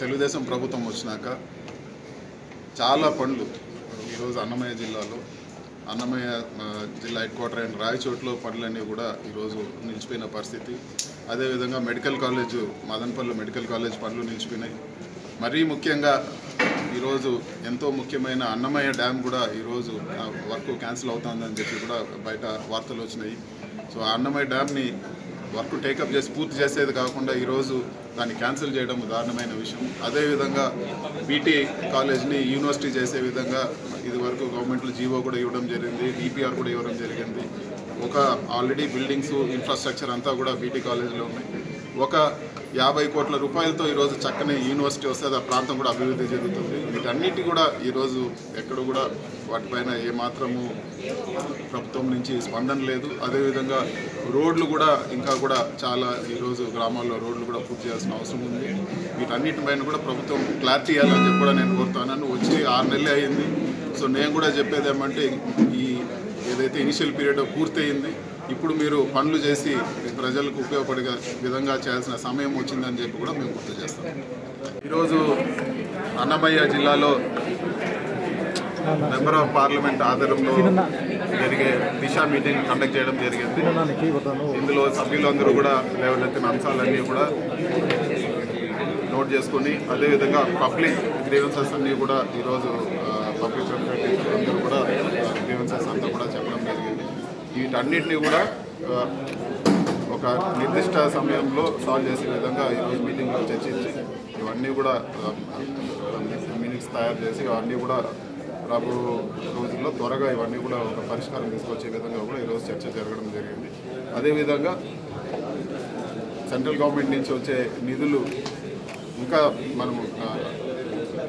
తెలుగుదేశం ప్రభుత్వం వచ్చినాక చాలా పనులు ఈరోజు అన్నమయ్య జిల్లాలో అన్నమయ్య జిల్లా హెడ్ క్వార్టర్ అయిన రాయచోట్లో పనులన్నీ కూడా ఈరోజు నిలిచిపోయిన పరిస్థితి. అదేవిధంగా medical college Madanapalle medical college పనులు నిలిచిపోయినాయి. మరీ ముఖ్యంగా ఈరోజు ఎంతో ముఖ్యమైన అన్నమయ్య డ్యామ్ కూడా ఈరోజు వర్క్ క్యాన్సిల్ అవుతుందని చెప్పి కూడా బయట వార్తలు వచ్చినాయి. సో ఆ అన్నమయ్య డ్యామ్ని వర్క్ టేకప్ చేసి పూర్తి చేసేది కాకుండా ఈరోజు దాన్ని క్యాన్సిల్ చేయడం దారుణమైన విషయం. అదేవిధంగా బీటీ కాలేజ్ని యూనివర్సిటీ చేసే విధంగా ఇది వరకు గవర్నమెంట్లో జీవో కూడా ఇవ్వడం జరిగింది, డిపిఆర్ కూడా ఇవ్వడం జరిగింది. ఒక ఆల్రెడీ బిల్డింగ్స్ ఇన్ఫ్రాస్ట్రక్చర్ అంతా కూడా బీటీ కాలేజ్లో ఉన్నాయి. ఒక 50 కోట్ల రూపాయలతో ఈరోజు చక్కని యూనివర్సిటీ వస్తే ఆ ప్రాంతం కూడా అభివృద్ధి జరుగుతుంది. వీటన్నిటి కూడా ఈరోజు ఎక్కడ కూడా వాటిపైన ఏమాత్రము ప్రభుత్వం నుంచి స్పందన లేదు. అదేవిధంగా రోడ్లు కూడా ఇంకా కూడా చాలా ఈరోజు గ్రామాల్లో రోడ్లు కూడా పూర్తి చేయాల్సిన అవసరం ఉంది. వీటన్నిటిపైన కూడా ప్రభుత్వం క్లారిటీ ఇవ్వాలని చెప్పి కూడా నేను కోరుతాను. వచ్చి 6 నెలలు అయింది. సో నేను కూడా చెప్పేది ఏమంటే ఈ ఏదైతే ఇనిషియల్ పీరియడ్ పూర్తయింది, ఇప్పుడు మీరు పనులు చేసి ప్రజలకు ఉపయోగపడే విధంగా చేయాల్సిన సమయం వచ్చిందని చెప్పి కూడా మేము గుర్తు చేస్తాం. ఈరోజు అన్నమయ్య జిల్లాలో మెంబర్ ఆఫ్ పార్లమెంట్ ఆధ్వర్యంలో జరిగే దిశ మీటింగ్ కండక్ట్ చేయడం జరిగింది. ఇందులో సభ్యులందరూ కూడా లేవనెత్తిన అంశాలన్నీ కూడా నోట్ చేసుకొని, అదేవిధంగా పబ్లిక్ గ్రీవెన్సెస్ అన్నీ కూడా ఈరోజు పబ్లిక్ రిప్రజెంటేటివ్స్ అందరూ కూడా గ్రీవెన్సెస్ అంతా కూడా చెప్పడం జరిగింది. వీటన్నిటినీ కూడా ఒక నిర్దిష్ట సమయంలో సాల్వ్ చేసే విధంగా ఈరోజు మీటింగ్లో చర్చించి ఇవన్నీ కూడా మినిట్స్ తయారు చేసి అవన్నీ కూడా రాబో రోజుల్లో త్వరగా ఇవన్నీ కూడా ఒక పరిష్కారం తీసుకొచ్చే విధంగా కూడా ఈరోజు చర్చ జరగడం జరిగింది. అదేవిధంగా సెంట్రల్ గవర్నమెంట్ నుంచి వచ్చే నిధులు ఇంకా మనము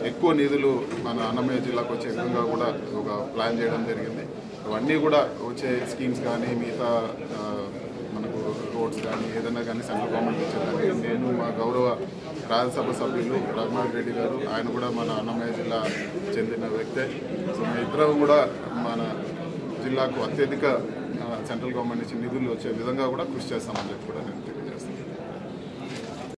ఎక్కువ నిధులు మన అన్నమయ్య జిల్లాకు వచ్చే విధంగా కూడా ఒక ప్లాన్ చేయడం జరిగింది. ఇవన్నీ కూడా వచ్చే స్కీమ్స్ కానీ మిగతా మనకు రోడ్స్ కానీ ఏదైనా కానీ సెంట్రల్ గవర్నమెంట్ ఇచ్చేదాన్ని నేను మా గౌరవ రాజ్యసభ సభ్యులు రఘునాథ్ రెడ్డి గారు, ఆయన కూడా మన అన్నమయ్య జిల్లా చెందిన వ్యక్తే. సో మీ ఇద్దరు కూడా మన జిల్లాకు అత్యధిక సెంట్రల్ గవర్నమెంట్ నుంచి నిధులు వచ్చే విధంగా కూడా కృషి చేస్తామని చెప్పి కూడా నేను